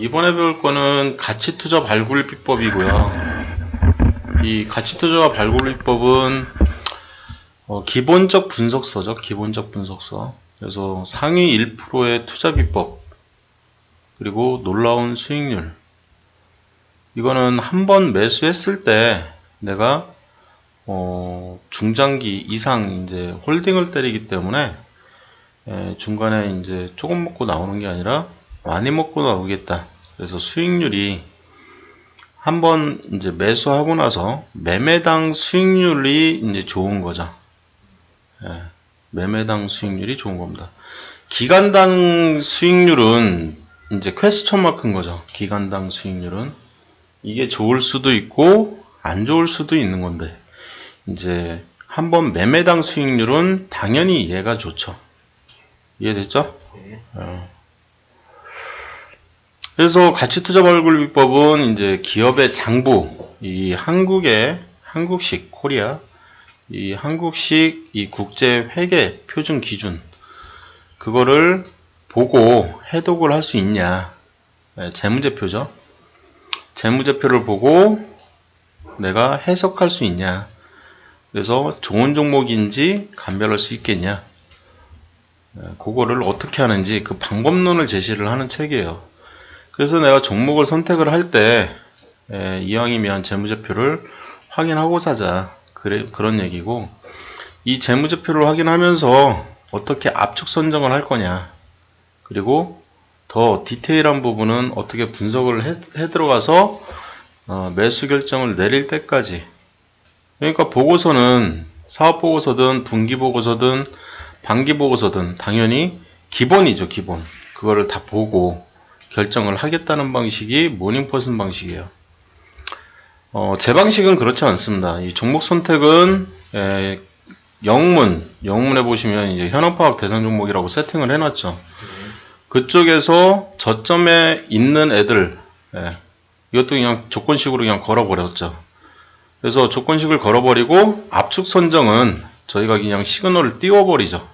이번에 배울 거는 가치투자 발굴 비법이고요. 이 가치투자 발굴 비법은 기본적 분석서죠. 기본적 분석서. 그래서 상위 1%의 투자 비법, 그리고 놀라운 수익률. 이거는 한번 매수했을 때 내가 중장기 이상 이제 홀딩을 때리기 때문에 중간에 이제 조금 먹고 나오는 게 아니라 많이 먹고 나오겠다. 그래서 수익률이 한번 이제 매수하고 나서 매매당 수익률이 이제 좋은 거죠. 매매당 수익률이 좋은 겁니다. 기간당 수익률은 이제 퀘스천 마크인 거죠. 기간당 수익률은 이게 좋을 수도 있고 안 좋을 수도 있는 건데, 이제 한번 매매당 수익률은 당연히 얘가 좋죠. 이해됐죠? 네. 그래서 가치투자 발굴 비법은 이제 기업의 장부, 이 한국식 코리아, 이 한국식 이 국제 회계 표준 기준, 그거를 보고 해독을 할 수 있냐. 재무제표죠. 재무제표를 보고 내가 해석할 수 있냐. 그래서 좋은 종목인지 감별할 수 있겠냐. 그거를 어떻게 하는지 그 방법론을 제시를 하는 책이에요. 그래서 내가 종목을 선택을 할 때 이왕이면 재무제표를 확인하고 사자. 그런 얘기고, 이 재무제표를 확인하면서 어떻게 압축 선정을 할 거냐, 그리고 더 디테일한 부분은 어떻게 분석을 해 들어가서 매수 결정을 내릴 때까지. 그러니까 보고서는 사업보고서든 분기보고서든 반기보고서든 당연히 기본이죠. 기본. 그거를 다 보고 결정을 하겠다는 방식이 모닝퍼슨 방식이에요. 제 방식은 그렇지 않습니다. 이 종목 선택은 영문에 보시면 이제 현황파악 대상 종목이라고 세팅을 해놨죠. 그쪽에서 저점에 있는 애들, 이것도 그냥 조건식으로 그냥 걸어버렸죠. 그래서 조건식을 걸어버리고 압축 선정은 저희가 그냥 시그널을 띄워버리죠.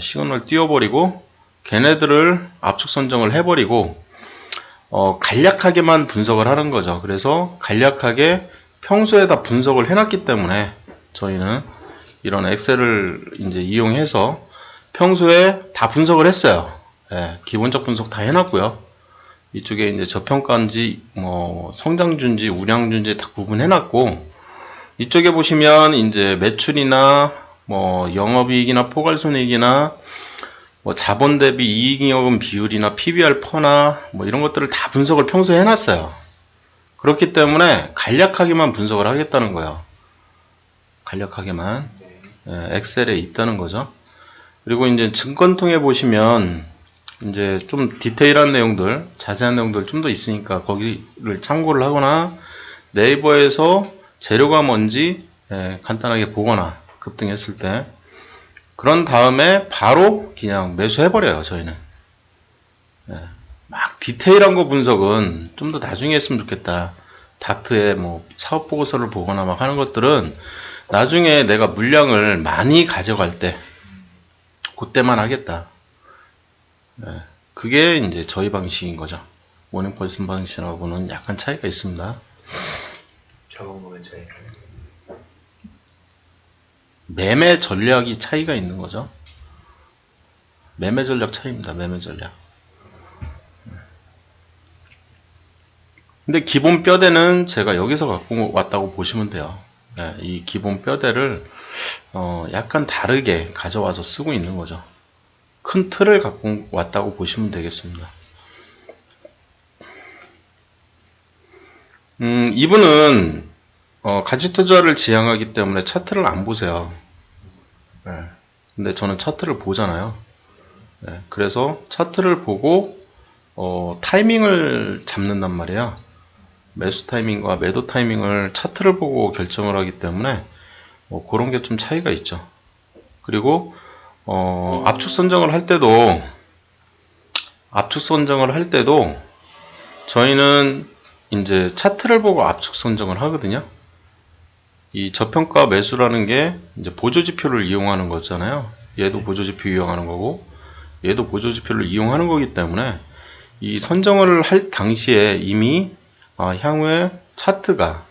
시그널을 띄워버리고 걔네들을 압축 선정을 해버리고 간략하게만 분석을 하는 거죠. 그래서 간략하게 평소에 다 분석을 해놨기 때문에 저희는 이런 엑셀을 이제 이용해서 평소에 다 분석을 했어요. 기본적 분석 다 해놨고요. 이쪽에 이제 저평가인지 성장주인지 우량주인지 다 구분해놨고, 이쪽에 보시면 이제 매출이나 영업이익이나 포괄손익이나 자본 대비 이익잉여금 비율이나 PBR 퍼나 이런 것들을 다 분석을 평소에 해놨어요. 그렇기 때문에 간략하게만 분석을 하겠다는 거예요. 간략하게만. 엑셀에 있다는 거죠. 그리고 이제 증권통에 보시면 이제 좀 디테일한 내용들, 자세한 내용들 좀 더 있으니까 거기를 참고를 하거나 네이버에서 재료가 뭔지 간단하게 보거나 급등했을 때, 그런 다음에 바로 그냥 매수해버려요. 저희는 막 디테일한 거 분석은 좀 더 나중에 했으면 좋겠다. 닥트에 사업보고서를 보거나 막 하는 것들은 나중에 내가 물량을 많이 가져갈 때 그때만 하겠다. 그게 이제 저희 방식인 거죠. 모닝퍼슨 방식하고는 약간 차이가 있습니다. 적응보면 차이가. 매매 전략이 차이가 있는 거죠. 매매 전략 차이입니다. 매매 전략. 근데 기본 뼈대는 제가 여기서 갖고 왔다고 보시면 돼요. 이 기본 뼈대를 약간 다르게 가져와서 쓰고 있는 거죠. 큰 틀을 갖고 왔다고 보시면 되겠습니다. 이분은 가치투자를 지향하기 때문에 차트를 안 보세요. 근데 저는 차트를 보잖아요. 그래서 차트를 보고 타이밍을 잡는단 말이에요. 매수 타이밍과 매도 타이밍을 차트를 보고 결정을 하기 때문에 그런 게 좀 차이가 있죠. 그리고 압축 선정을 할 때도 저희는 이제 차트를 보고 압축 선정을 하거든요. 이 저평가 매수라는 게 이제 보조지표를 이용하는 거잖아요. 얘도 보조지표 이용하는 거고 얘도 보조지표를 이용하는 거기 때문에 이 선정을 할 당시에 이미 향후에 차트가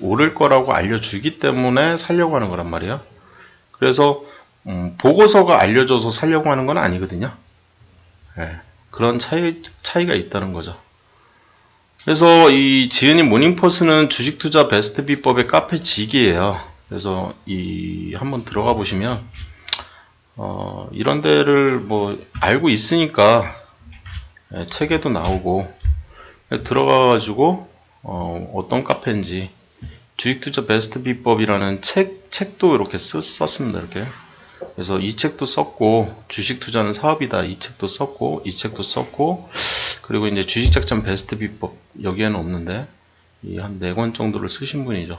오를 거라고 알려주기 때문에 살려고 하는 거란 말이에요. 그래서 보고서가 알려줘서 살려고 하는 건 아니거든요. 그런 차이가 있다는 거죠. 그래서 이 지은이 모닝포스는 주식투자 베스트 비법의 카페 직이에요. 그래서 한번 들어가 보시면 이런 데를 뭐 알고 있으니까 책에도 나오고 들어가가지고 어떤 카페인지 주식투자 베스트 비법이라는 책도 이렇게 썼습니다. 이렇게. 그래서 이 책도 썼고, 주식투자는 사업이다. 이 책도 썼고, 이 책도 썼고, 그리고 이제 주식작전 베스트 비법, 여기에는 없는데, 한 4권 정도를 쓰신 분이죠.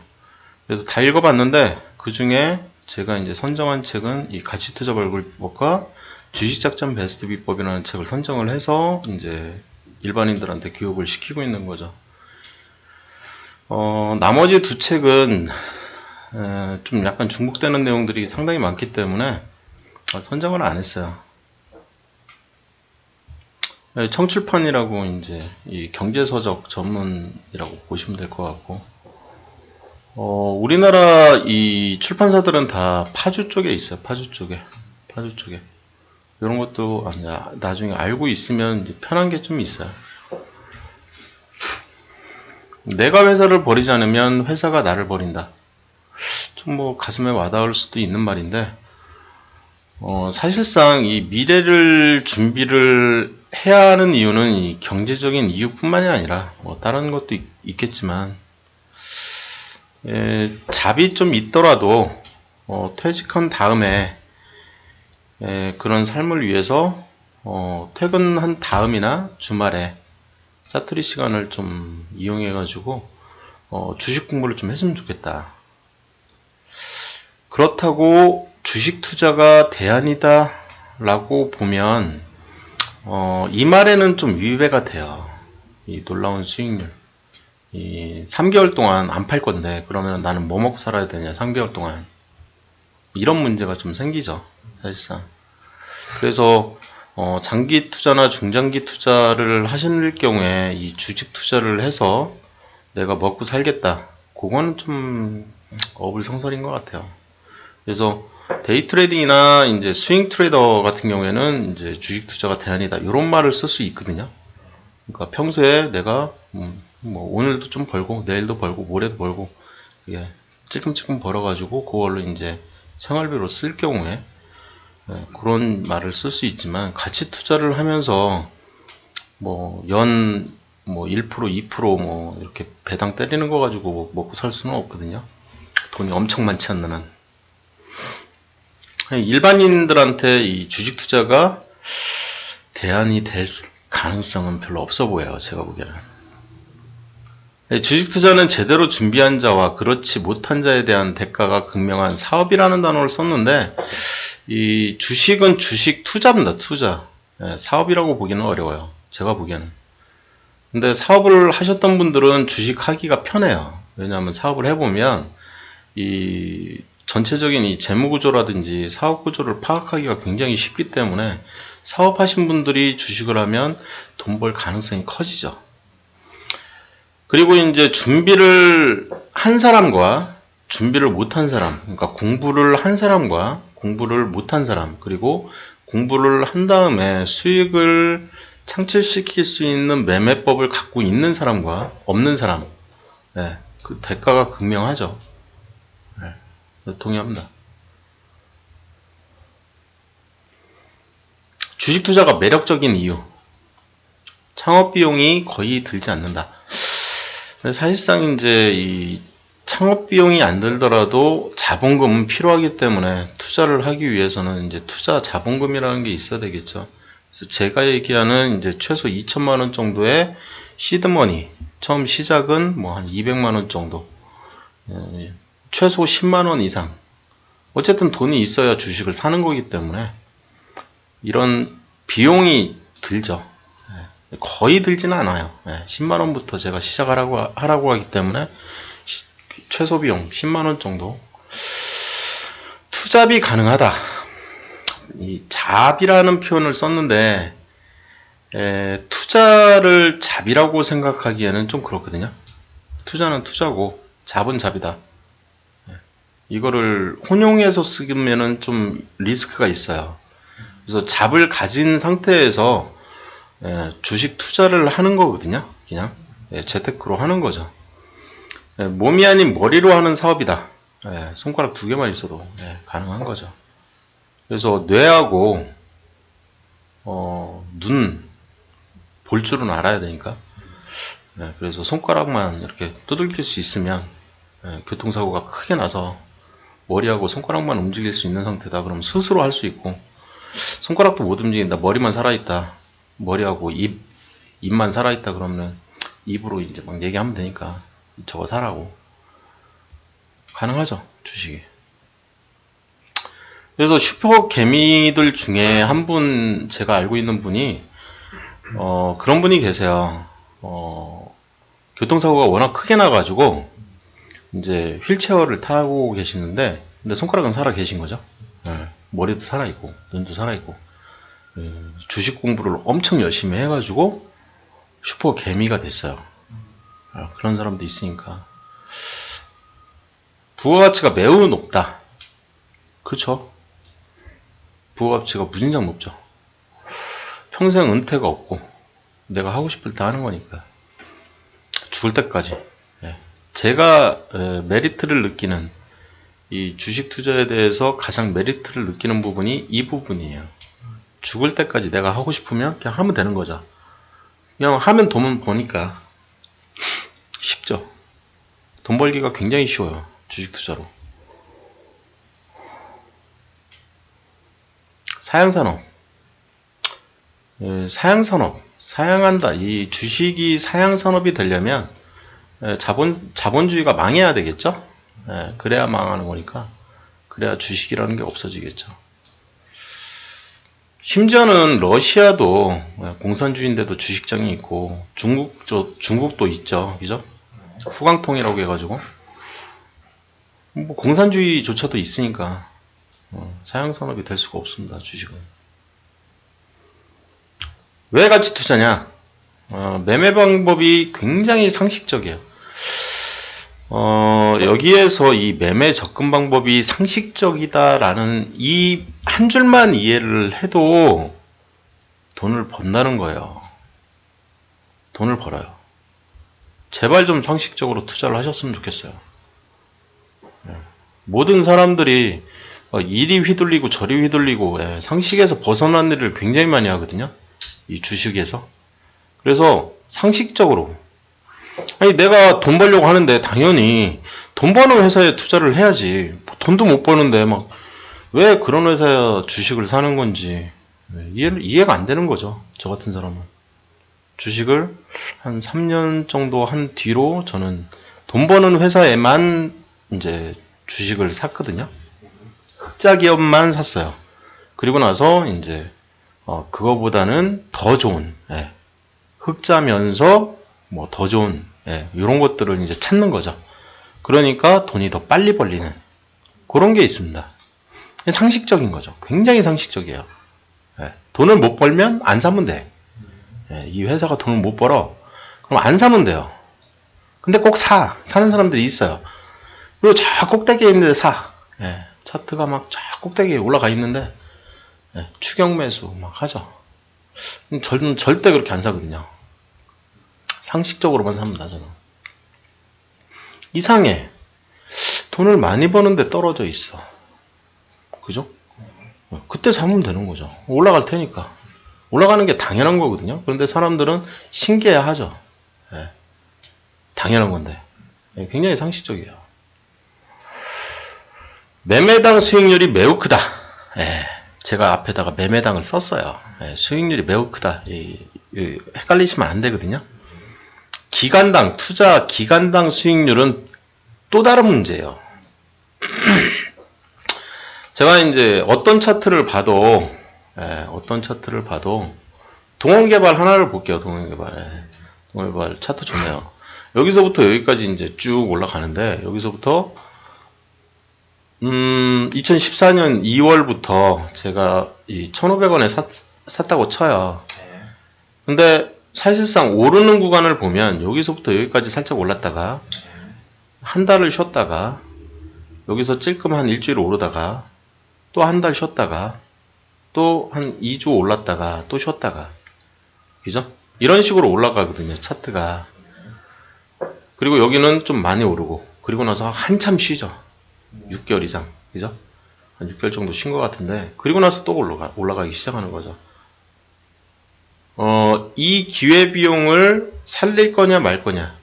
그래서 다 읽어봤는데, 그 중에 제가 이제 선정한 책은 이 가치투자 벌꿀법과 주식작전 베스트 비법이라는 책을 선정을 해서 이제 일반인들한테 교육을 시키고 있는 거죠. 나머지 두 책은 좀 약간 중복되는 내용들이 상당히 많기 때문에 선정을 안 했어요. 청출판이라고 이제 이 경제서적 전문이라고 보시면 될 것 같고, 우리나라 이 출판사들은 다 파주 쪽에 있어요. 파주 쪽에. 이런 것도 나중에 알고 있으면 이제 편한 게 좀 있어요. 내가 회사를 버리지 않으면 회사가 나를 버린다. 좀 뭐 가슴에 와닿을 수도 있는 말인데, 사실상 이 미래를 준비를 해야 하는 이유는 이 경제적인 이유뿐만이 아니라 뭐 다른 것도 있겠지만, 잡이 좀 있더라도 퇴직한 다음에 그런 삶을 위해서 퇴근한 다음이나 주말에 짜투리 시간을 좀 이용해 가지고 주식 공부를 좀 했으면 좋겠다. 그렇다고 주식 투자가 대안이다 라고 보면 이 말에는 좀 위배가 돼요. 이 놀라운 수익률. 이 3개월 동안 안 팔 건데 그러면 나는 뭐 먹고 살아야 되냐 3개월 동안. 이런 문제가 좀 생기죠. 사실상. 그래서 장기 투자나 중장기 투자를 하실 경우에 이 주식 투자를 해서 내가 먹고 살겠다. 그거는 좀 어불성설인 것 같아요. 그래서 데이 트레이딩이나 이제 스윙 트레이더 같은 경우에는 이제 주식 투자가 대안이다. 이런 말을 쓸 수 있거든요. 그러니까 평소에 내가 뭐 오늘도 좀 벌고 내일도 벌고 모레도 벌고 찔끔찔끔 벌어가지고 그걸로 이제 생활비로 쓸 경우에 그런 말을 쓸 수 있지만 가치 투자를 하면서 뭐 연 1%, 2% 뭐 이렇게 배당 때리는 거 가지고 먹고 살 수는 없거든요. 돈이 엄청 많지 않는 한. 일반인들한테 이 주식 투자가 대안이 될 가능성은 별로 없어 보여요. 제가 보기에는. 주식 투자는 제대로 준비한 자와 그렇지 못한 자에 대한 대가가 극명한 사업이라는 단어를 썼는데 이 주식은 주식 투자입니다. 투자. 사업이라고 보기는 어려워요. 제가 보기에는. 근데 사업을 하셨던 분들은 주식 하기가 편해요. 왜냐하면 사업을 해보면 이 전체적인 이 재무구조라든지 사업구조를 파악하기가 굉장히 쉽기 때문에 사업하신 분들이 주식을 하면 돈 벌 가능성이 커지죠. 그리고 이제 준비를 한 사람과 준비를 못한 사람, 그러니까 공부를 한 사람과 공부를 못한 사람, 그리고 공부를 한 다음에 수익을 창출시킬 수 있는 매매법을 갖고 있는 사람과 없는 사람, 그 대가가 극명하죠. 동의합니다. 주식 투자가 매력적인 이유. 창업 비용이 거의 들지 않는다. 사실상 이제 이 창업 비용이 안 들더라도 자본금은 필요하기 때문에 투자를 하기 위해서는 이제 투자 자본금이라는 게 있어야 되겠죠. 그래서 제가 얘기하는 이제 최소 2천만 원 정도의 시드머니, 처음 시작은 뭐 한 200만 원 정도. 최소 10만 원 이상. 어쨌든 돈이 있어야 주식을 사는 거기 때문에 이런 비용이 들죠. 거의 들지는 않아요. 10만 원부터 제가 시작하라고 하기 때문에 최소 비용 10만 원 정도. 투잡이 가능하다. 이 잡이라는 표현을 썼는데 투자를 잡이라고 생각하기에는 좀 그렇거든요. 투자는 투자고 잡은 잡이다. 이거를 혼용해서 쓰면은 좀 리스크가 있어요. 그래서 잡을 가진 상태에서 주식 투자를 하는 거거든요. 그냥 재테크로 하는 거죠. 몸이 아닌 머리로 하는 사업이다. 손가락 2개만 있어도 가능한 거죠. 그래서 뇌하고 눈 볼 줄은 알아야 되니까. 그래서 손가락만 이렇게 두들길 수 있으면 교통사고가 크게 나서 머리하고 손가락만 움직일 수 있는 상태다. 그러면 스스로 할 수 있고, 손가락도 못 움직인다. 머리만 살아있다. 머리하고 입만 살아있다. 그러면 입으로 이제 막 얘기하면 되니까 저거 사라고. 가능하죠, 주식이. 그래서 슈퍼 개미들 중에 한 분, 제가 알고 있는 분이 그런 분이 계세요. 교통사고가 워낙 크게 나가지고 이제 휠체어를 타고 계시는데, 근데 손가락은 살아 계신 거죠. 머리도 살아 있고 눈도 살아 있고, 주식 공부를 엄청 열심히 해가지고 슈퍼 개미가 됐어요. 그런 사람도 있으니까 부가가치가 매우 높다. 그렇죠. 부가가치가 무진장 높죠. 평생 은퇴가 없고 내가 하고 싶을 때 하는 거니까 죽을 때까지. 제가 메리트를 느끼는, 이 주식 투자에 대해서 가장 메리트를 느끼는 부분이 이 부분이에요. 죽을 때까지 내가 하고 싶으면 그냥 하면 되는 거죠. 그냥 하면 돈은 버니까 쉽죠. 돈 벌기가 굉장히 쉬워요, 주식 투자로. 사양산업. 사양한다. 이 주식이 사양산업이 되려면 자본주의가 망해야 되겠죠? 그래야 망하는 거니까. 그래야 주식이라는 게 없어지겠죠. 심지어는 러시아도 공산주의인데도 주식장이 있고, 중국도 있죠. 그죠? 후광통이라고 해가지고. 뭐 공산주의조차도 있으니까 사양산업이 될 수가 없습니다, 주식은. 왜 가치 투자냐? 매매 방법이 굉장히 상식적이에요. 여기에서 이 매매 접근 방법이 상식적이다라는 이 한 줄만 이해를 해도 돈을 번다는 거예요. 돈을 벌어요. 제발 좀 상식적으로 투자를 하셨으면 좋겠어요. 모든 사람들이 이리 휘둘리고 저리 휘둘리고 상식에서 벗어난 일을 굉장히 많이 하거든요. 이 주식에서. 그래서 상식적으로, 아니 내가 돈 벌려고 하는데 당연히 돈 버는 회사에 투자를 해야지. 돈도 못 버는데 막 왜 그런 회사에 주식을 사는 건지 이해가 안 되는 거죠. 저 같은 사람은. 주식을 한 3년 정도 한 뒤로 저는 돈 버는 회사에만 이제 주식을 샀거든요. 흑자 기업만 샀어요. 그리고 나서 이제 그거보다는 더 좋은, 흑자면서 뭐 더 좋은, 이런 것들을 이제 찾는 거죠. 그러니까 돈이 더 빨리 벌리는 그런 게 있습니다. 상식적인 거죠. 굉장히 상식적이에요. 돈을 못 벌면 안 사면 돼. 이 회사가 돈을 못 벌어. 그럼 안 사면 돼요. 근데 꼭 사는 사람들이 있어요. 그리고 저 꼭대기에 있는데 사. 차트가 막 저 꼭대기에 올라가 있는데 추격 매수 막 하죠. 저는 절대 그렇게 안 사거든요. 상식적으로만 삽니다, 저는. 이상해. 돈을 많이 버는데 떨어져 있어. 그죠? 그때 사면 되는 거죠. 올라갈 테니까. 올라가는 게 당연한 거거든요. 그런데 사람들은 신기해 하죠. 당연한 건데. 굉장히 상식적이에요. 매매당 수익률이 매우 크다. 제가 앞에다가 매매당을 썼어요. 수익률이 매우 크다. 헷갈리시면 안 되거든요. 투자 기간당 수익률은 또 다른 문제예요. 제가 이제 어떤 차트를 봐도 동원개발 하나를 볼게요. 동원개발 차트 좋네요. 여기서부터 여기까지 이제 쭉 올라가는데, 여기서부터 2014년 2월부터 제가 이 1,500원에 샀다고 쳐요. 근데 사실상 오르는 구간을 보면 여기서부터 여기까지 살짝 올랐다가 한 달을 쉬었다가 여기서 찔끔 한 일주일 오르다가 또 한 달 쉬었다가 또 한 2주 올랐다가 또 쉬었다가 그죠? 이런 식으로 올라가거든요, 차트가. 그리고 여기는 좀 많이 오르고 그리고 나서 한참 쉬죠. 6개월 이상, 그죠? 한 6개월 정도 쉰 것 같은데 그리고 나서 또 올라가기 시작하는 거죠. 이 기회비용을 살릴 거냐 말 거냐.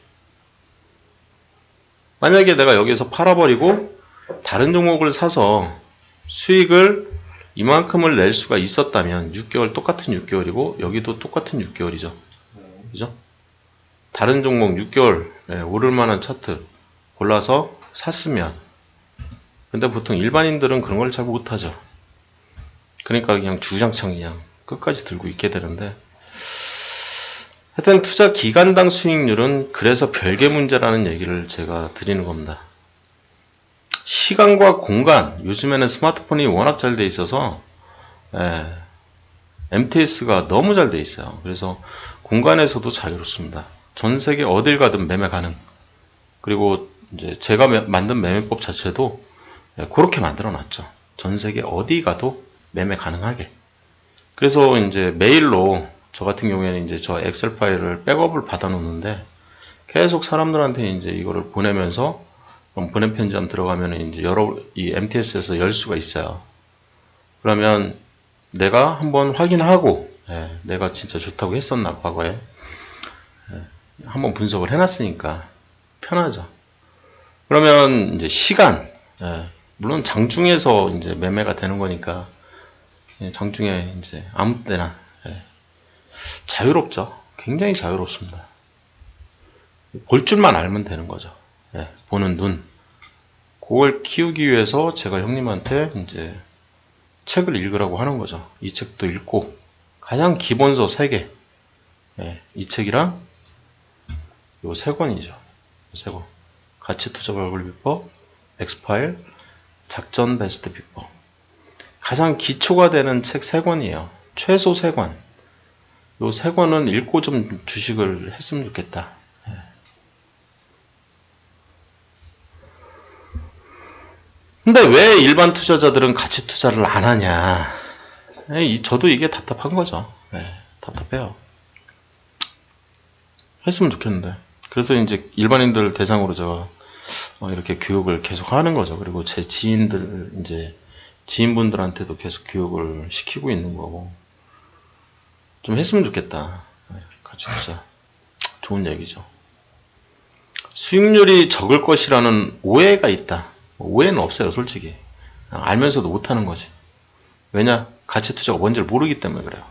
만약에 내가 여기서 팔아버리고 다른 종목을 사서 수익을 이만큼을 낼 수가 있었다면 6개월 똑같은 6개월이고 여기도 똑같은 6개월이죠. 그죠? 다른 종목 6개월 오를 만한 차트 골라서 샀으면 근데 보통 일반인들은 그런 걸 잘 못하죠. 그러니까 그냥 주장창 그냥 끝까지 들고 있게 되는데 하여튼 투자 기간당 수익률은 그래서 별개 문제라는 얘기를 제가 드리는 겁니다. 시간과 공간, 요즘에는 스마트폰이 워낙 잘 돼 있어서 MTS가 너무 잘 돼 있어요. 그래서 공간에서도 자유롭습니다. 전 세계 어딜 가든 매매 가능. 그리고 이제 제가 만든 매매법 자체도 그렇게 만들어 놨죠. 전 세계 어디 가도 매매 가능하게. 그래서 이제 메일로 저 같은 경우에는 이제 저 엑셀 파일을 백업을 받아 놓는데 계속 사람들한테 이제 이거를 보내면서 보낸 편지함 들어가면 이제 이 MTS에서 열 수가 있어요. 그러면 내가 한번 확인하고 내가 진짜 좋다고 했었나 과거에 한번 분석을 해놨으니까 편하죠. 그러면 이제 시간 물론 장중에서 이제 매매가 되는 거니까 장중에 이제 아무 때나 자유롭죠. 굉장히 자유롭습니다. 볼 줄만 알면 되는 거죠. 보는 눈. 그걸 키우기 위해서 제가 형님한테 이제 책을 읽으라고 하는 거죠. 이 책도 읽고 가장 기본서 3개. 이 책이랑 요 3권이죠. 3권. 가치 투자 발굴 비법, 엑스파일, 작전 베스트 비법. 가장 기초가 되는 책 3권이에요. 최소 3권. 요 3권은 읽고 좀 주식을 했으면 좋겠다. 근데 왜 일반 투자자들은 가치 투자를 안 하냐. 저도 이게 답답한 거죠. 답답해요. 했으면 좋겠는데. 그래서 이제 일반인들 대상으로 제가 이렇게 교육을 계속 하는 거죠. 그리고 제 지인들, 이제 지인분들한테도 계속 교육을 시키고 있는 거고. 좀 했으면 좋겠다. 가치 투자. 좋은 얘기죠. 수익률이 적을 것이라는 오해가 있다. 오해는 없어요, 솔직히. 알면서도 못하는 거지. 왜냐? 가치 투자가 뭔지를 모르기 때문에 그래요.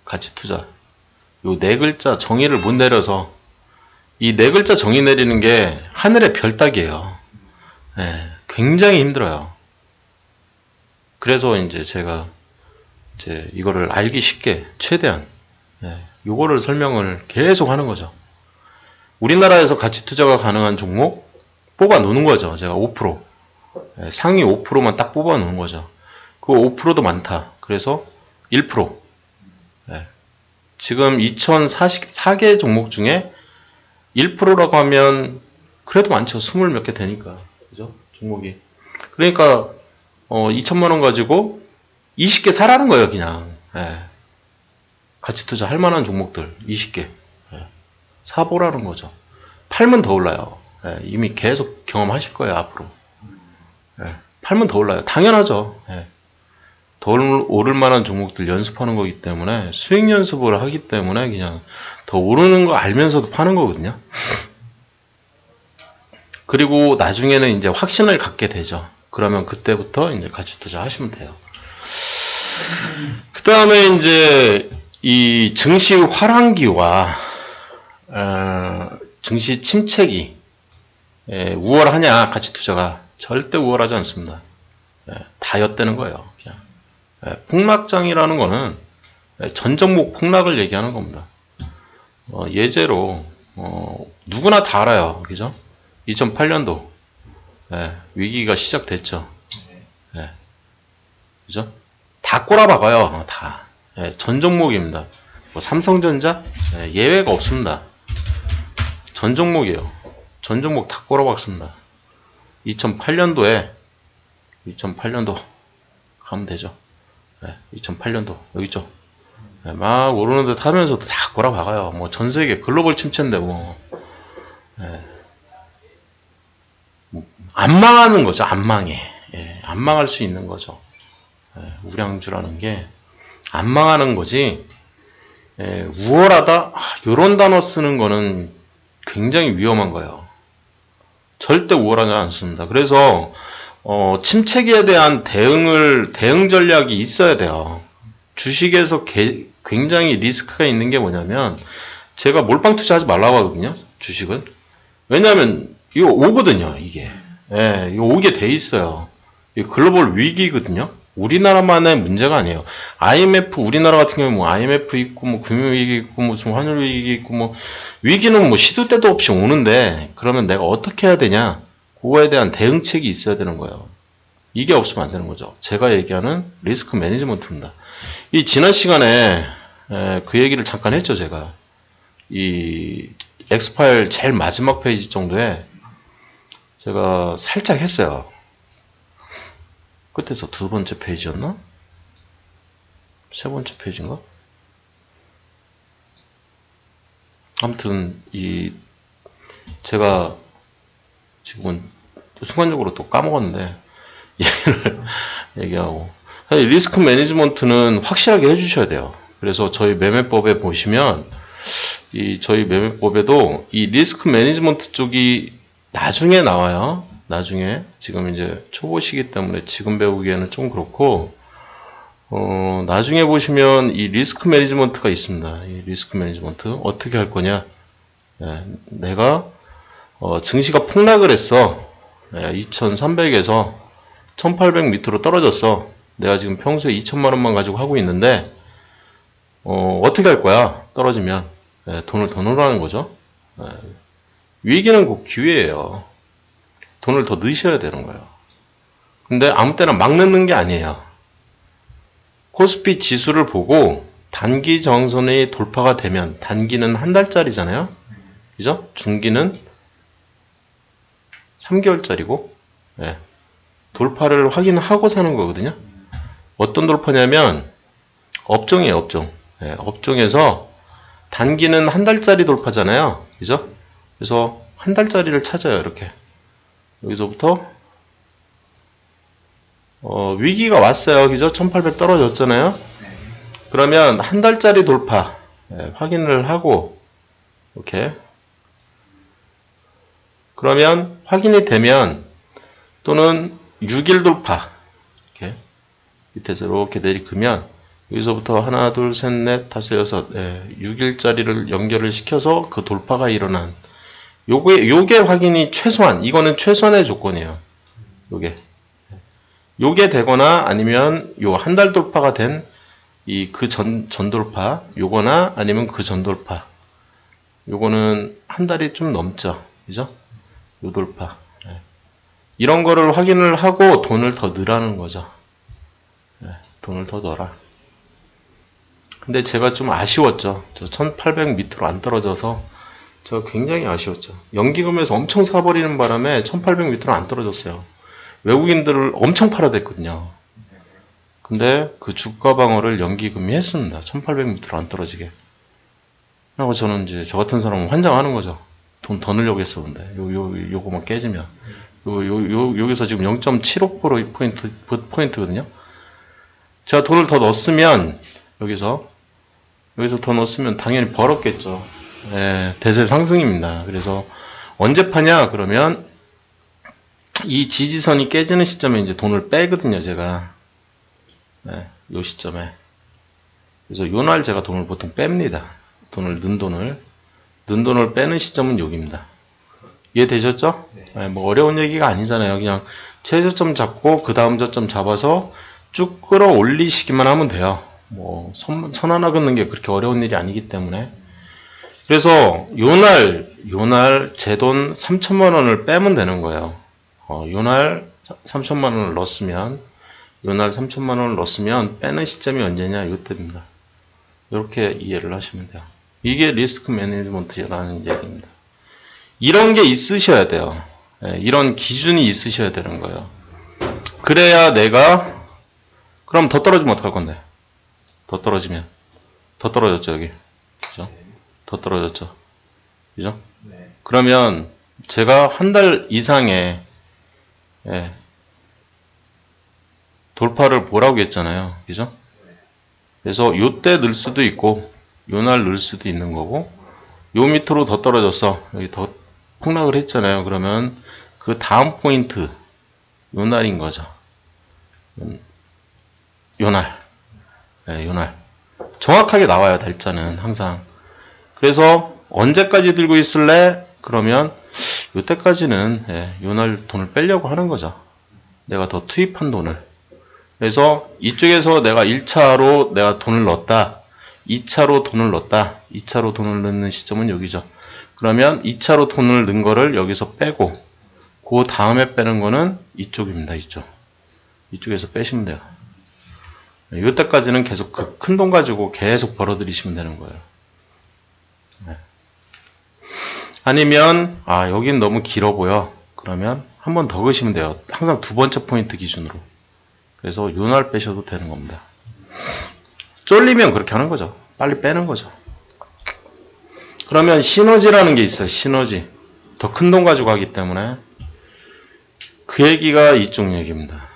가치 투자. 요 4글자 정의를 못 내려서 이 4글자 정의 내리는 게 하늘의 별 따기예요. 굉장히 힘들어요. 그래서 이제 제가 이거를 알기 쉽게 최대한 요거를 설명을 계속 하는 거죠. 우리나라에서 가치 투자가 가능한 종목 뽑아 놓는 거죠. 제가 5%. 상위 5%만 딱 뽑아 놓는 거죠. 그 5%도 많다. 그래서 1%. 지금 2044개 종목 중에 1%라고 하면 그래도 많죠. 20 몇 개 되니까. 그죠? 종목이. 그러니까 2천만 원 가지고 20개 사라는 거예요, 그냥. 가치 투자 할 만한 종목들 20개. 사보라는 거죠. 팔면 더 올라요. 이미 계속 경험하실 거예요, 앞으로. 팔면 더 올라요. 당연하죠. 더 오를 만한 종목들 연습하는 거기 때문에 수익 연습을 하기 때문에 그냥 더 오르는 거 알면서도 파는 거거든요. 그리고 나중에는 이제 확신을 갖게 되죠. 그러면 그때부터 이제 가치 투자 하시면 돼요. 그 다음에 이제 이 증시 화랑기와 증시 침체기 우월하냐 가치 투자가 절대 우월하지 않습니다. 다 엿대는 거예요. 그냥. 폭락장이라는 거는 전 종목 폭락을 얘기하는 겁니다. 예제로 누구나 다 알아요. 그죠? 2008년도 위기가 시작됐죠. 그죠? 다 꼬라박아요. 다. 전 종목입니다. 뭐 삼성전자 예외가 없습니다. 전 종목이에요. 전 종목 다 꼬라박습니다. 2008년도 가면 되죠. 2008년도 여기 있죠. 막 오르는 듯 하면서도 다 꼬라박아요. 뭐 전 세계 글로벌 침체인데 뭐. 안 망하는 거죠. 안 망해. 안 망할 수 있는 거죠. 우량주라는 게 안 망하는 거지. 우월하다? 요런 단어 쓰는 거는 굉장히 위험한 거예요. 절대 우월하지 않습니다. 그래서 침체기에 대한 대응 전략이 있어야 돼요. 주식에서 굉장히 리스크가 있는 게 뭐냐면 제가 몰빵 투자하지 말라고 하거든요. 주식은. 왜냐하면 이거 오거든요. 이게. 이거 오게 돼 있어요. 이거 글로벌 위기거든요. 우리나라만의 문제가 아니에요. IMF 우리나라 같은 경우는 뭐 IMF 있고 뭐 금융위기 있고 무슨 환율 위기 있고 뭐 위기는 뭐 시도 때도 없이 오는데 그러면 내가 어떻게 해야 되냐? 그거에 대한 대응책이 있어야 되는 거예요. 이게 없으면 안 되는 거죠. 제가 얘기하는 리스크 매니지먼트입니다. 이 지난 시간에 그 얘기를 잠깐 했죠. 제가 이 엑스파일 제일 마지막 페이지 정도에 제가 살짝 했어요. 끝에서 두 번째 페이지였나? 세 번째 페이지인가? 아무튼 제가 지금은 순간적으로 또 까먹었는데 얘기하고 사실 리스크 매니지먼트는 확실하게 해주셔야 돼요. 그래서 저희 매매법에 보시면 저희 매매법에도 이 리스크 매니지먼트 쪽이 나중에 나와요. 나중에 지금 이제 초보시기 때문에 지금 배우기에는 좀 그렇고 나중에 보시면 이 리스크 매니지먼트가 있습니다. 이 리스크 매니지먼트 어떻게 할 거냐? 내가 증시가 폭락을 했어. 2300에서 1800 밑으로 떨어졌어. 내가 지금 평소에 2천만 원만 가지고 하고 있는데 어떻게 할 거야? 떨어지면 돈을 더 넣으라는 거죠. 위기는 곧 기회예요. 돈을 더 넣으셔야 되는 거예요. 근데 아무 때나 막 넣는 게 아니에요. 코스피 지수를 보고 단기 정선이 돌파가 되면 단기는 한 달짜리잖아요. 그죠? 중기는 3개월짜리고 돌파를 확인하고 사는 거거든요. 어떤 돌파냐면 업종이에요. 업종. 업종에서 단기는 한 달짜리 돌파잖아요. 그죠? 그래서 한 달짜리를 찾아요. 이렇게. 여기서부터 위기가 왔어요. 그죠? 1800 떨어졌잖아요. 그러면 한 달짜리 돌파 확인을 하고 이렇게 그러면 확인이 되면 또는 6일 돌파 이렇게 밑에서 이렇게 내리크면 여기서부터 하나 둘 셋 넷 다섯 여섯 6일짜리를 연결을 시켜서 그 돌파가 일어난 요게 확인이 최소한 이거는 최소한의 조건이에요. 요게 되거나 아니면 요 한 달 돌파가 된 이 그 전 돌파 요거나 아니면 그 전 돌파 요거는 한 달이 좀 넘죠. 그죠? 요 돌파 이런 거를 확인을 하고 돈을 더 넣으라는 거죠. 돈을 더 넣어라. 근데 제가 좀 아쉬웠죠. 저 1800 밑으로 안 떨어져서 저 굉장히 아쉬웠죠. 연기금에서 엄청 사버리는 바람에 1800 밑으로 안 떨어졌어요. 외국인들을 엄청 팔아댔거든요. 근데 그 주가 방어를 연기금이 했습니다. 1800 밑으로 안 떨어지게. 그리고 저는 이제 저 같은 사람은 환장하는 거죠. 돈 더 넣으려고 했었는데 요거만 깨지면 여기서 지금 0.75%포인트거든요. 제가 돈을 더 넣었으면 여기서 더 넣었으면 당연히 벌었겠죠. 대세 상승입니다. 그래서 언제 파냐 그러면 이 지지선이 깨지는 시점에 이제 돈을 빼거든요. 제가 요 시점에 그래서 요날 제가 돈을 보통 뺍니다. 넣은 돈을 빼는 시점은 여기입니다. 이해되셨죠? 뭐 어려운 얘기가 아니잖아요. 그냥 최저점 잡고 그 다음 저점 잡아서 쭉 끌어올리시기만 하면 돼요. 뭐 선 하나 긋는 게 그렇게 어려운 일이 아니기 때문에. 그래서 요날 제 돈 3천만 원을 빼면 되는 거예요. 요날 3천만 원을 넣었으면 빼는 시점이 언제냐? 요때입니다. 이렇게 이해를 하시면 돼요. 이게 리스크 매니지먼트라는 얘기입니다. 이런 게 있으셔야 돼요. 예, 이런 기준이 있으셔야 되는 거예요. 그래야 내가 그럼 더 떨어지면 어떡할 건데? 더 떨어지면 더 떨어졌죠 여기. 그죠? 더 떨어졌죠. 그죠? 네. 그러면 제가 한 달 이상의 예, 돌파를 보라고 했잖아요. 그죠? 그래서 요때 넣을 수도 있고 요날 넣을 수도 있는 거고 요 밑으로 더 떨어졌어. 여기 더 폭락을 했잖아요. 그러면 그 다음 포인트 요날인 거죠. 요날. 네, 요날. 정확하게 나와요. 날짜는 항상. 그래서 언제까지 들고 있을래? 그러면 요때까지는 예, 요날 돈을 빼려고 하는 거죠. 내가 더 투입한 돈을. 그래서 이쪽에서 내가 1차로 내가 돈을 넣었다. 2차로 돈을 넣었다. 2차로 돈을 넣는 시점은 여기죠. 그러면 2차로 돈을 넣은 거를 여기서 빼고 그 다음에 빼는 거는 이쪽입니다. 이쪽에서 빼시면 돼요. 이때까지는 계속 그 큰 돈 가지고 계속 벌어들이시면 되는 거예요. 네. 아니면 여긴 너무 길어 보여. 그러면 한 번 더 그시면 돼요. 항상 두 번째 포인트 기준으로. 그래서 요날 빼셔도 되는 겁니다. 쫄리면 그렇게 하는 거죠. 빨리 빼는 거죠. 그러면 시너지라는 게 있어요. 시너지. 더 큰 돈 가지고 하기 때문에 그 얘기가 이쪽 얘기입니다.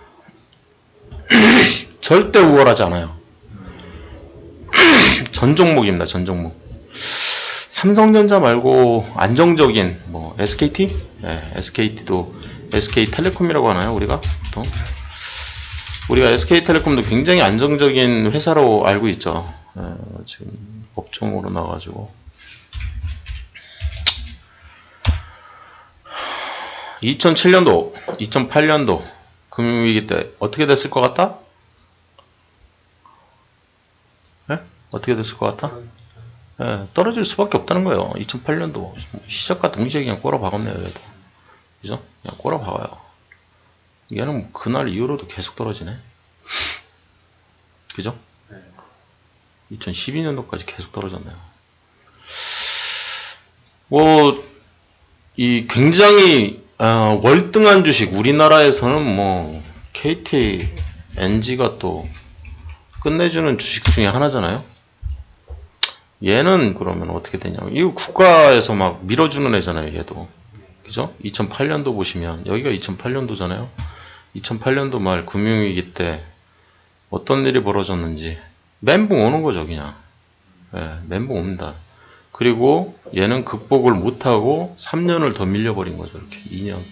절대 우월하지 않아요. 전 종목입니다. 전 종목. 삼성전자 말고 안정적인 뭐 SKT? 네, SKT도 SK텔레콤이라고 하나요? 우리가 보통? 우리가 SK텔레콤도 굉장히 안정적인 회사로 알고 있죠. 지금 업종으로 나와가지고 2007년도, 2008년도 금융위기 때 어떻게 됐을 것 같다? 네? 어떻게 됐을 것 같아? 네, 떨어질 수밖에 없다는 거예요. 2008년도 시작과 동시에 그냥 꼬라박았네요. 얘도. 그죠? 그냥 꼬라박아요. 얘는 그날 이후로도 계속 떨어지네. 그죠? 2012년도까지 계속 떨어졌네요. 이 굉장히 월등한 주식, 우리나라에서는 뭐 KT, NG가 또 끝내주는 주식 중에 하나잖아요. 얘는 그러면 어떻게 되냐면 이거 국가에서 막 밀어주는 애잖아요. 얘도. 그죠? 2008년도 보시면 여기가 2008년도잖아요. 2008년도 말 금융위기 때 어떤 일이 벌어졌는지 멘붕 오는 거죠. 그냥. 멘붕 옵니다. 그리고 얘는 극복을 못하고 3년을 더 밀려버린 거죠. 이렇게 2년,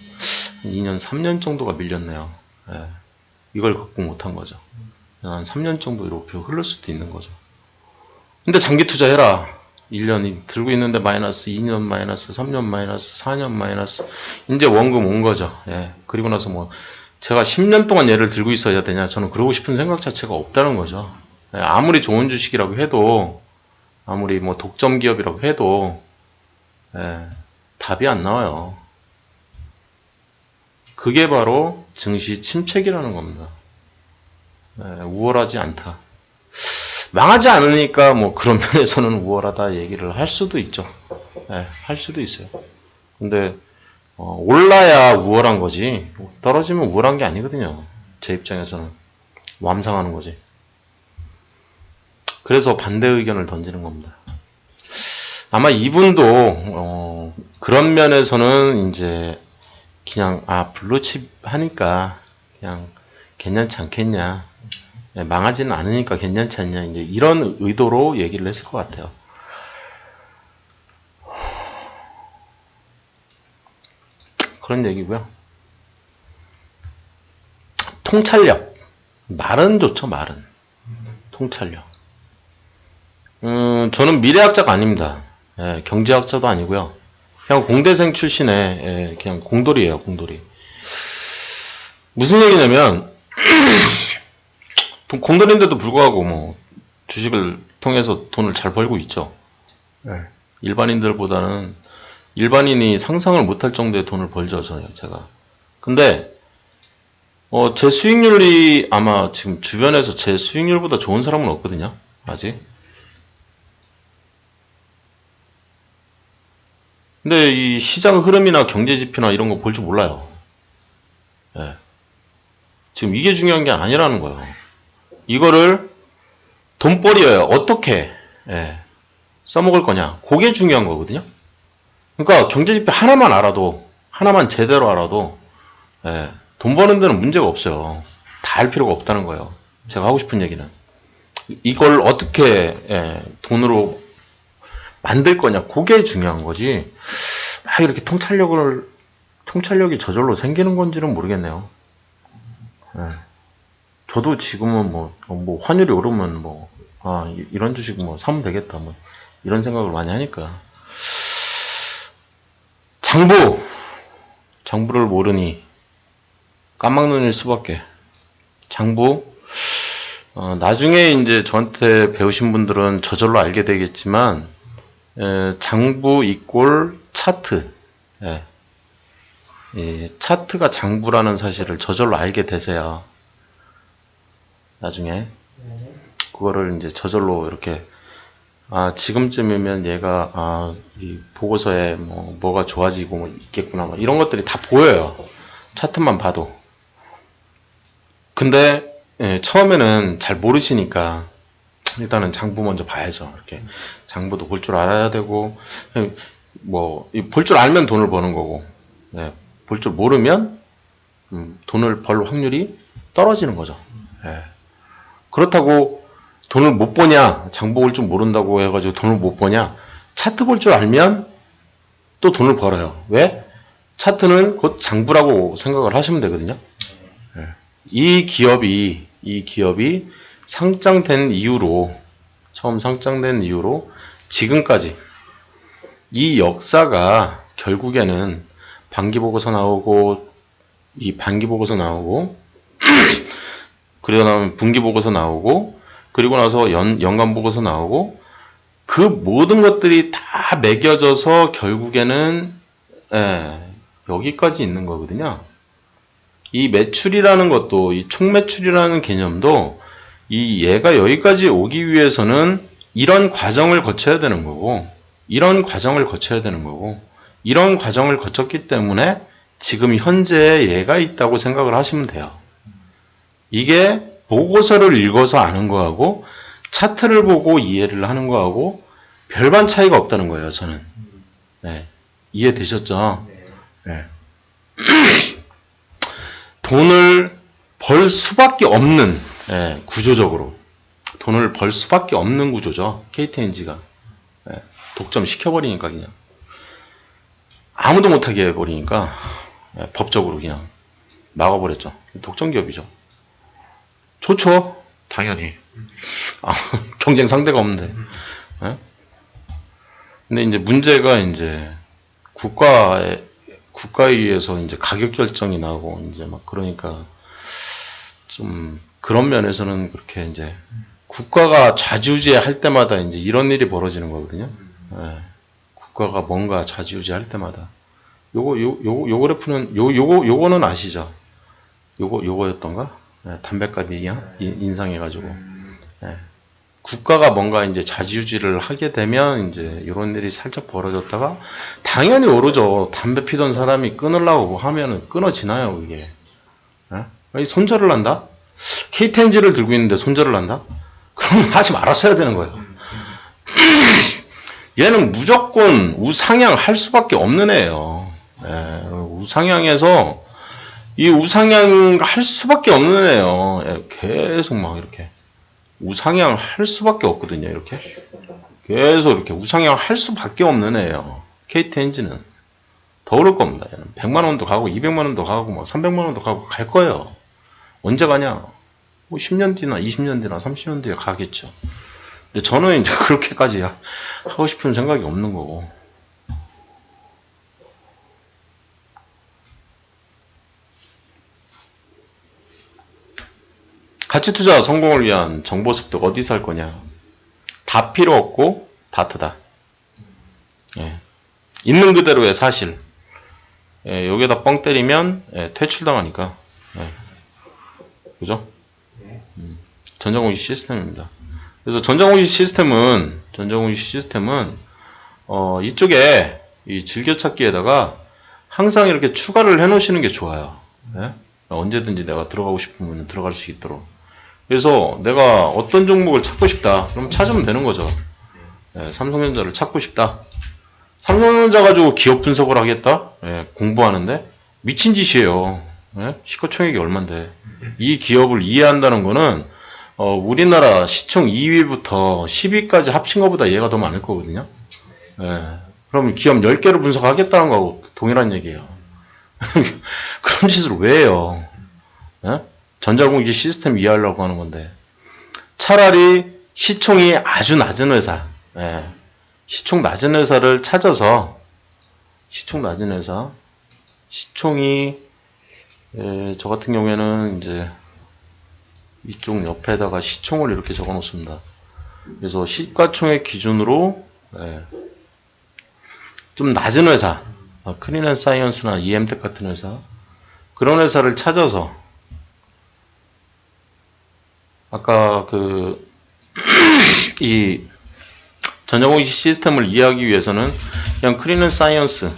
3년 정도가 밀렸네요. 이걸 극복 못한 거죠. 한 3년 정도 이렇게 흐를 수도 있는 거죠. 근데 장기 투자해라. 1년이 들고 있는데 마이너스, 2년 마이너스, 3년 마이너스, 4년 마이너스. 이제 원금 온 거죠. 그리고 나서 뭐 제가 10년 동안 얘를 들고 있어야 되냐. 저는 그러고 싶은 생각 자체가 없다는 거죠. 아무리 좋은 주식이라고 해도 아무리 뭐 독점 기업이라고 해도 답이 안 나와요. 그게 바로 증시 침체기라는 겁니다. 우월하지 않다. 망하지 않으니까 뭐 그런 면에서는 우월하다 얘기를 할 수도 있죠. 할 수도 있어요. 근데 올라야 우월한 거지 떨어지면 우월한 게 아니거든요. 제 입장에서는 완상하는 거지. 그래서 반대 의견을 던지는 겁니다. 아마 이분도 그런 면에서는 이제 그냥 블루칩 하니까 그냥 괜찮지 않겠냐, 망하지는 않으니까 괜찮지 않냐, 이제 이런 의도로 얘기를 했을 것 같아요. 그런 얘기고요. 통찰력. 말은 좋죠, 말은. 통찰력. 저는 미래학자가 아닙니다. 경제학자도 아니고요. 그냥 공대생 출신의 그냥 공돌이에요, 공돌이. 무슨 얘기냐면 공돌인데도 불구하고 뭐 주식을 통해서 돈을 잘 벌고 있죠. 일반인들보다는 일반인이 상상을 못할 정도의 돈을 벌죠, 제가. 근데 제 수익률이 아마 지금 주변에서 제 수익률보다 좋은 사람은 없거든요, 아직. 근데 이 시장 흐름이나 경제 지표나 이런 거 볼 줄 몰라요. 예. 지금 이게 중요한 게 아니라는 거예요. 이거를 돈벌이예요. 어떻게 써먹을 거냐. 그게 중요한 거거든요. 그러니까 경제 지표 하나만 알아도, 하나만 제대로 알아도 돈 버는 데는 문제가 없어요. 다 알 필요가 없다는 거예요. 제가 하고 싶은 얘기는. 이걸 어떻게 돈으로 만들 거냐. 그게 중요한 거지. 막 이렇게 통찰력이 저절로 생기는 건지는 모르겠네요. 저도 지금은 뭐 환율이 오르면 이런 주식 사면 되겠다. 이런 생각을 많이 하니까. 장부를 모르니 까막눈일 수밖에. 장부, 나중에 이제 저한테 배우신 분들은 저절로 알게 되겠지만, 장부 이꼴 차트. 차트가 장부라는 사실을 저절로 알게 되세요. 나중에. 그거를 이제 저절로 이렇게, 지금쯤이면 얘가, 이 보고서에 뭐가 좋아지고 있겠구나. 이런 것들이 다 보여요. 차트만 봐도. 근데, 처음에는 잘 모르시니까, 일단은 장부 먼저 봐야죠. 이렇게. 장부도 볼 줄 알아야 되고, 볼 줄 알면 돈을 버는 거고, 볼 줄 모르면, 돈을 벌 확률이 떨어지는 거죠. 그렇다고 돈을 못 버냐, 장부 볼 줄 모른다고 해가지고 돈을 못 버냐, 차트 볼 줄 알면 또 돈을 벌어요. 왜? 차트는 곧 장부라고 생각을 하시면 되거든요. 이 기업이 상장된 이후로, 처음 상장된 이후로 지금까지 이 역사가 결국에는 반기보고서 나오고, 이 반기보고서 나오고, 그리고 나면 분기보고서 나오고, 그리고 나서 연간보고서 나오고, 그 모든 것들이 다 매겨져서 결국에는 여기까지 있는 거거든요. 이 매출이라는 것도, 이 총매출이라는 개념도 얘가 여기까지 오기 위해서는 이런 과정을 거쳐야 되는 거고, 이런 과정을 거쳤기 때문에 지금 현재 얘가 있다고 생각을 하시면 돼요. 이게 보고서를 읽어서 아는 거하고 차트를 보고 이해를 하는 거하고 별반 차이가 없다는 거예요, 저는. 이해되셨죠? 네. 돈을 벌 수밖에 없는, 구조적으로. 돈을 벌 수밖에 없는 구조죠. KTNG가. 독점 시켜버리니까 그냥. 아무도 못하게 해버리니까 법적으로 그냥 막아버렸죠. 독점 기업이죠. 좋죠. 당연히. 경쟁 상대가 없는데. 근데 이제 문제가 이제 국가에 의해서 이제 가격 결정이 나고 이제 막 그러니까 좀 그런 면에서는 그렇게 이제 국가가 좌지우지할 때마다 이제 이런 일이 벌어지는 거거든요. 국가가 뭔가 좌지우지할 때마다. 요 그래프는 요거는 아시죠? 요거였던가? 담배값이 인상해가지고. 국가가 뭔가 이제 좌지우지를 하게 되면 이제 이런 일이 살짝 벌어졌다가 당연히 오르죠. 담배 피던 사람이 끊으려고 하면은 끊어지나요, 이게? 아니, 손절을 한다? KTNG를 들고 있는데 손절을 한다? 그럼 하지 말았어야 되는 거예요. 얘는 무조건 우상향 할 수밖에 없는 애예요. 우상향해서 이 우상향 할 수밖에 없는 애예요. 계속 막 이렇게 우상향 할 수밖에 없거든요. 이렇게 계속 이렇게 우상향 할 수밖에 없는 애예요. KTNG는 더 오를 겁니다. 얘는 100만 원도 가고 200만 원도 가고 뭐 300만 원도 가고 갈 거예요. 언제 가냐? 뭐 10년 뒤나 20년 뒤나 30년 뒤에 가겠죠. 근데 저는 이제 그렇게까지 하고 싶은 생각이 없는 거고. 가치투자 성공을 위한 정보 습득 어디서 할 거냐? 다 필요 없고 다트다. 있는 그대로의 사실. 여기에다 뻥 때리면 퇴출당하니까. 그죠? 전자공시 시스템입니다. 그래서 전자공시 시스템은 이쪽에 이 즐겨찾기에다가 항상 이렇게 추가를 해 놓으시는 게 좋아요. 예? 언제든지 내가 들어가고 싶으면 들어갈 수 있도록. 그래서 내가 어떤 종목을 찾고 싶다. 그럼 찾으면 되는 거죠. 예, 삼성전자를 찾고 싶다. 삼성전자 가지고 기업 분석을 하겠다? 예, 공부하는데 미친 짓이에요. 예? 시가총액이 얼만데. 이 기업을 이해한다는 거는 우리나라 시총 2위부터 10위까지 합친 것보다 얘가 더 많을 거거든요. 예, 그럼 기업 10개를 분석하겠다는 거하고 동일한 얘기예요. 그런 짓을 왜 해요? 예? 전자공지 시스템 이해하려고 하는 건데. 차라리 시총이 아주 낮은 회사, 예, 시총 낮은 회사를 찾아서, 시총 낮은 회사, 시총이, 저 같은 경우에는 이제 이쪽 옆에다가 시총을 이렇게 적어 놓습니다. 그래서 시가총액 기준으로, 좀 낮은 회사, 크린앤사이언스나 EM텍 같은 회사, 그런 회사를 찾아서, 아까 이 전자공시 시스템을 이해하기 위해서는 그냥 크린앤사이언스,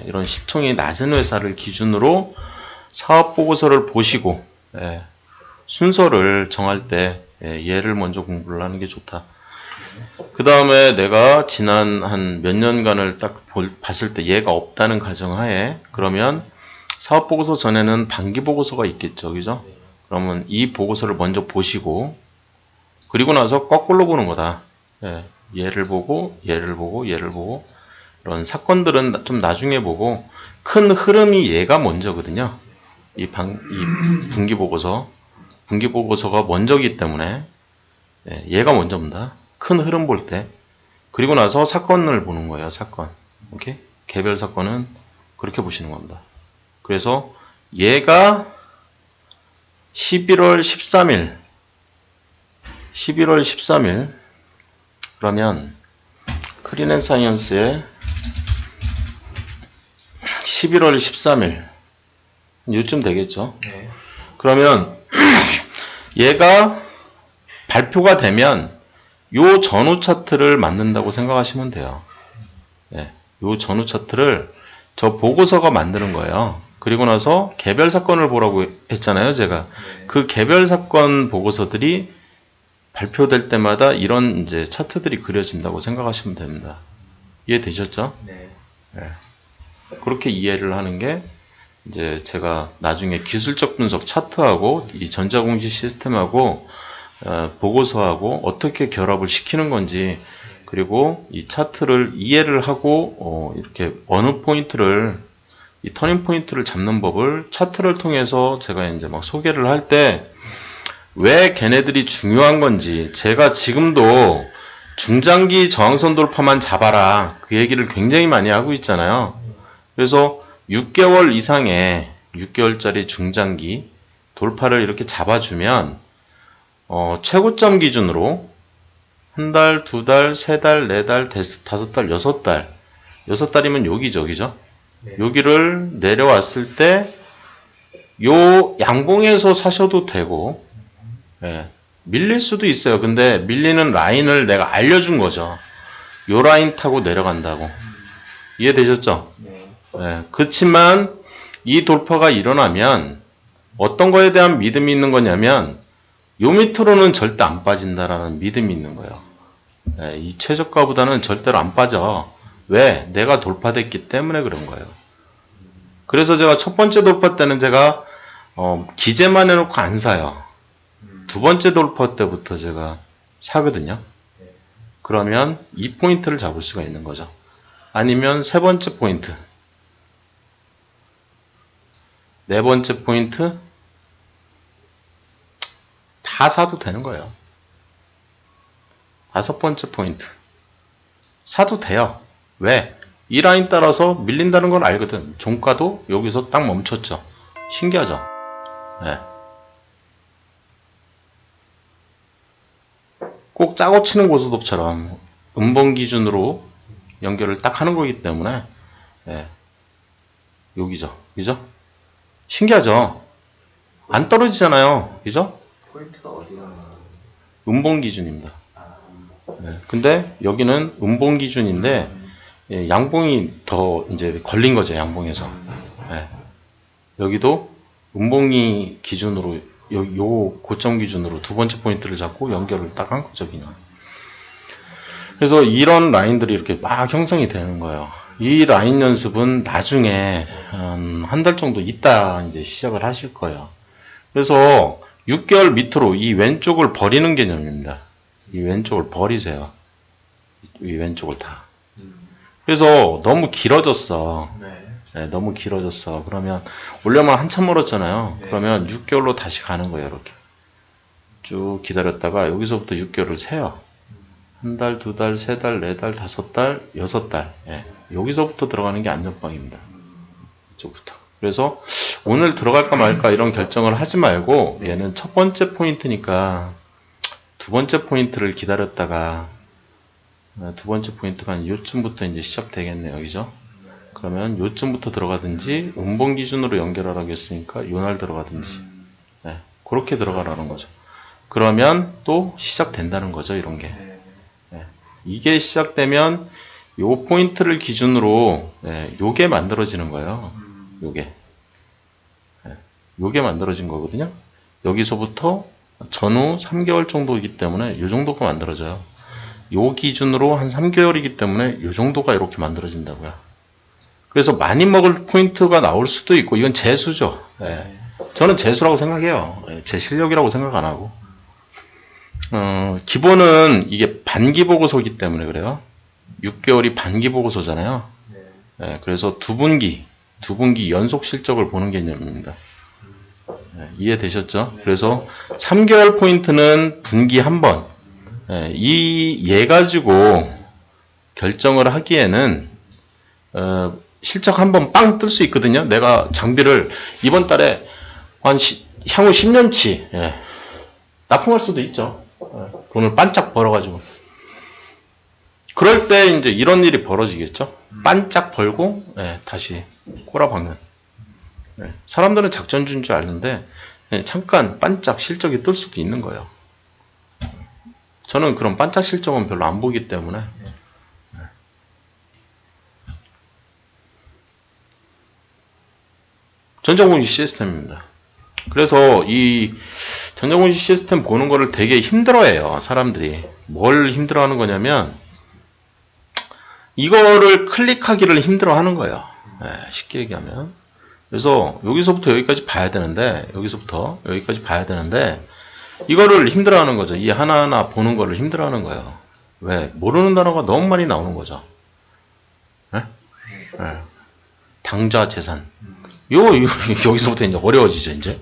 이런 시총이 낮은 회사를 기준으로 사업보고서를 보시고, 순서를 정할 때 얘를 먼저 공부를 하는 게 좋다. 그 다음에 내가 지난 한 몇 년간을 딱 봤을 때 얘가 없다는 가정하에, 그러면 사업보고서 전에는 반기보고서가 있겠죠. 그죠? 그러면 이 보고서를 먼저 보시고, 그리고 나서 거꾸로 보는 거다. 얘를 보고, 얘를 보고, 얘를 보고, 이런 사건들은 좀 나중에 보고, 큰 흐름이 얘가 먼저거든요. 이 분기보고서가 먼저기 때문에, 얘가 먼저입니다. 큰 흐름 볼 때. 그리고 나서 사건을 보는 거예요, 사건. 오케이? 개별 사건은 그렇게 보시는 겁니다. 그래서 얘가 11월 13일. 그러면 크린앤사이언스의 11월 13일. 요쯤 되겠죠? 네. 그러면 얘가 발표가 되면 요 전후 차트를 만든다고 생각하시면 돼요. 요 전후 차트를 저 보고서가 만드는 거예요. 그리고 나서 개별 사건을 보라고 했잖아요, 제가. 그 개별 사건 보고서들이 발표될 때마다 이런 이제 차트들이 그려진다고 생각하시면 됩니다. 이해되셨죠? 네. 그렇게 이해를 하는 게 이제 제가 나중에 기술적 분석 차트하고 이 전자공시 시스템하고 보고서하고 어떻게 결합을 시키는 건지, 그리고 이 차트를 이해를 하고 이렇게 어느 포인트를, 이 터닝 포인트를 잡는 법을 차트를 통해서 제가 이제 막 소개를 할 때 왜 걔네들이 중요한 건지, 제가 지금도 중장기 저항선 돌파만 잡아라 그 얘기를 굉장히 많이 하고 있잖아요. 그래서 6개월 이상의 6개월짜리 중장기 돌파를 이렇게 잡아주면 최고점 기준으로 한 달, 두 달, 세 달, 네 달, 다섯 달, 여섯 달. 6달이면 여기죠, 그죠? 네. 여기를 내려왔을 때 요 양봉에서 사셔도 되고, 밀릴 수도 있어요. 근데 밀리는 라인을 내가 알려준 거죠. 요 라인 타고 내려간다고. 이해되셨죠? 네. 그렇지만 이 돌파가 일어나면 어떤 거에 대한 믿음이 있는 거냐면 요 밑으로는 절대 안 빠진다라는 믿음이 있는 거예요. 이 최저가보다는 절대로 안 빠져. 왜? 내가 돌파됐기 때문에 그런 거예요. 그래서 제가 첫 번째 돌파 때는 제가 기재만 해놓고 안 사요. 두 번째 돌파 때부터 제가 사거든요. 그러면 이 포인트를 잡을 수가 있는 거죠. 아니면 세 번째 포인트, 네 번째 포인트 다 사도 되는 거예요. 다섯 번째 포인트 사도 돼요. 왜? 이 라인 따라서 밀린다는 걸 알거든. 종가도 여기서 딱 멈췄죠. 신기하죠? 꼭 짜고 치는 고스톱처럼 음봉 기준으로 연결을 딱 하는 거기 때문에 여기죠. 그죠? 신기하죠? 안 떨어지잖아요. 그죠? 포인트가 어디가 나와요? 음봉 기준입니다. 근데 여기는 음봉 기준인데 예, 양봉이 더 이제 걸린 거죠, 양봉에서. 예. 여기도 음봉이 기준으로, 요 고점 기준으로 두 번째 포인트를 잡고 연결을 딱 한 거죠, 그냥. 그래서 이런 라인들이 이렇게 막 형성이 되는 거예요. 이 라인 연습은 나중에 한 달 정도 있다 이제 시작을 하실 거예요. 그래서 6개월 밑으로 이 왼쪽을 버리는 개념입니다. 이 왼쪽을 버리세요. 이 왼쪽을 다. 그래서 너무 길어졌어. 네, 너무 길어졌어. 그러면 올려면 한참 멀었잖아요. 네. 그러면 6개월로 다시 가는 거예요. 이렇게 쭉 기다렸다가 여기서부터 6개월을 세요. 한 달, 두 달, 세 달, 네 달, 다섯 달, 여섯 달. 예. 여기서부터 들어가는 게 안전빵입니다. 이쪽부터. 그래서 오늘 들어갈까 말까 이런 결정을 하지 말고 얘는 첫 번째 포인트니까 두 번째 포인트를 기다렸다가 두 번째 포인트가 한 요쯤부터 이제 시작되겠네요. 그죠? 그러면 요쯤부터 들어가든지 음봉 기준으로 연결하라고 했으니까 요 날 들어가든지 네, 그렇게 들어가라는 거죠. 그러면 또 시작된다는 거죠. 이런 게. 네, 이게 시작되면 요 포인트를 기준으로 네, 요게 만들어지는 거예요. 요게. 네, 요게 만들어진 거거든요. 여기서부터 전후 3개월 정도이기 때문에 요 정도가 만들어져요. 요 기준으로 한 3개월이기 때문에 요 정도가 이렇게 만들어진다고요. 그래서 많이 먹을 포인트가 나올 수도 있고 이건 재수죠. 예. 저는 재수라고 생각해요. 예, 제 실력이라고 생각 안 하고. 기본은 이게 반기 보고서이기 때문에 그래요. 6개월이 반기 보고서잖아요. 예, 그래서 두 분기 연속 실적을 보는 개념입니다. 예, 이해되셨죠? 그래서 3개월 포인트는 분기 한 번. 예, 얘 가지고 결정을 하기에는 실적 한번 빵 뜰 수 있거든요. 내가 장비를 이번 달에 향후 10년치 납품할 수도 있죠. 돈을 반짝 벌어가지고. 그럴 때 이제 이런 일이 벌어지겠죠. 반짝 벌고 다시 꼬라박는. 사람들은 작전주인 줄 아는데 잠깐 반짝 실적이 뜰 수도 있는 거예요. 저는 그런 반짝 실적은 별로 안 보기 때문에 전자공시 시스템입니다. 그래서 이 전자공시 시스템 보는 거를 되게 힘들어해요. 사람들이. 뭘 힘들어하는 거냐면 이거를 클릭하기를 힘들어하는 거예요. 쉽게 얘기하면. 그래서 여기서부터 여기까지 봐야 되는데 여기서부터 여기까지 봐야 되는데 이거를 힘들어하는 거죠. 이 하나하나 보는 거를 힘들어하는 거예요. 왜? 모르는 단어가 너무 많이 나오는 거죠. 당좌 재산. 여기서부터 이제 어려워지죠, 이제.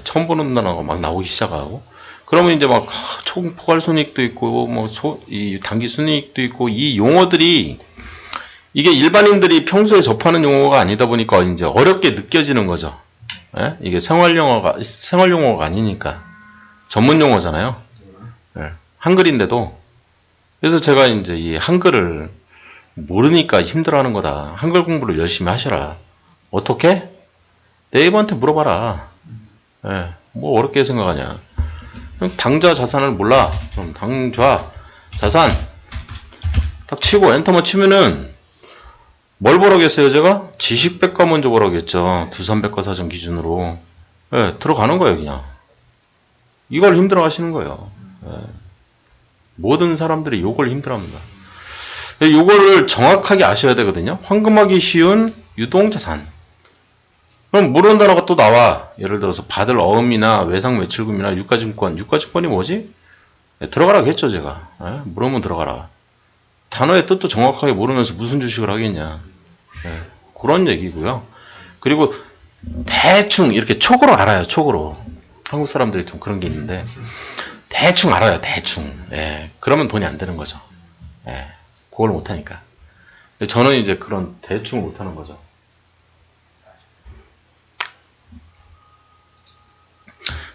처음 보는 단어가 막 나오기 시작하고. 그러면 이제 막, 총 포괄 손익도 있고, 이 단기 순이익도 있고, 이 용어들이, 이게 일반인들이 평소에 접하는 용어가 아니다 보니까 이제 어렵게 느껴지는 거죠. 이게 생활 용어가 아니니까. 전문 용어잖아요. 한글인데도. 그래서 제가 이제 이 한글을 모르니까 힘들어하는 거다. 한글 공부를 열심히 하셔라. 어떻게? 네이버한테 물어봐라. 뭐 어렵게 생각하냐. 당좌 자산을 몰라. 그럼 당좌 자산 딱 치고 엔터만 치면은 뭘 보라겠어요 제가? 지식백과 먼저 보라겠죠. 두산백과사전 기준으로. 들어가는 거예요 그냥. 이걸 힘들어 하시는 거예요. 모든 사람들이 요걸 힘들어합니다. 요거를 정확하게 아셔야 되거든요. 황금하기 쉬운 유동자산. 그럼 모르는 단어가 또 나와. 예를 들어서 받을 어음이나 외상매출금이나 유가증권. 유가증권이 뭐지? 들어가라고 했죠 제가. 물으면 들어가라. 단어의 뜻도 정확하게 모르면서 무슨 주식을 하겠냐. 그런 얘기고요. 그리고 대충 이렇게 촉으로 알아요. 촉으로. 한국 사람들이 좀 그런 게 있는데 대충 알아요. 대충. 그러면 돈이 안 되는 거죠. 그걸 못하니까. 저는 이제 그런 대충 못하는 거죠.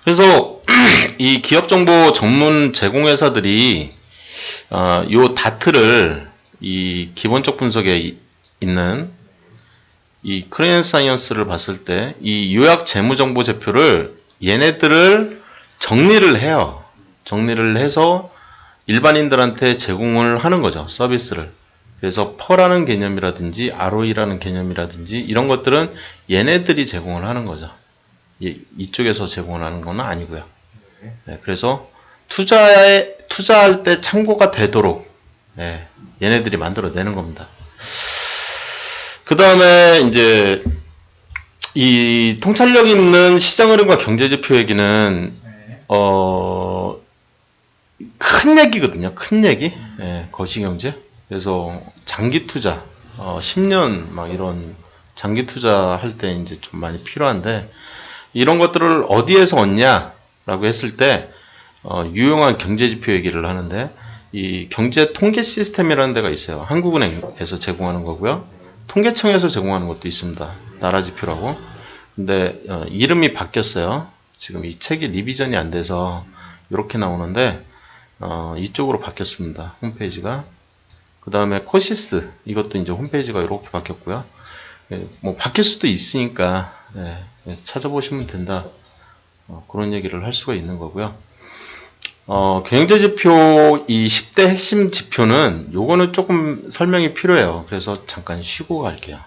그래서 이 기업정보 전문 제공회사들이 요 다트를 이 기본적 분석에 있는 이 크레이언 사이언스를 봤을 때 이 요약 재무정보제표를 얘네들을 정리를 해요. 정리를 해서 일반인들한테 제공을 하는 거죠. 서비스를. 그래서 퍼라는 개념이라든지 ROE라는 개념이라든지 이런 것들은 얘네들이 제공을 하는 거죠. 이쪽에서 제공을 하는 건 아니고요. 네, 그래서 투자할 때 참고가 되도록 얘네들이 만들어내는 겁니다. 그 다음에 이제 이 통찰력 있는 시장 흐름과 경제 지표 얘기는 큰 얘기거든요. 큰 얘기. 거시경제. 그래서 장기 투자, 10년 막 이런 장기 투자할 때 이제 좀 많이 필요한데 이런 것들을 어디에서 얻냐라고 했을 때 유용한 경제 지표 얘기를 하는데 이 경제 통계 시스템이라는 데가 있어요. 한국은행에서 제공하는 거고요. 통계청에서 제공하는 것도 있습니다. 나라 지표라고. 근데 이름이 바뀌었어요. 지금 이 책이 리비전이 안 돼서 이렇게 나오는데 이쪽으로 바뀌었습니다. 홈페이지가. 그 다음에 코시스 이것도 이제 홈페이지가 이렇게 바뀌었고요. 뭐 바뀔 수도 있으니까 찾아보시면 된다. 그런 얘기를 할 수가 있는 거고요. 경제지표 이 10대 핵심 지표는 요거는 조금 설명이 필요해요. 그래서 잠깐 쉬고 갈게요.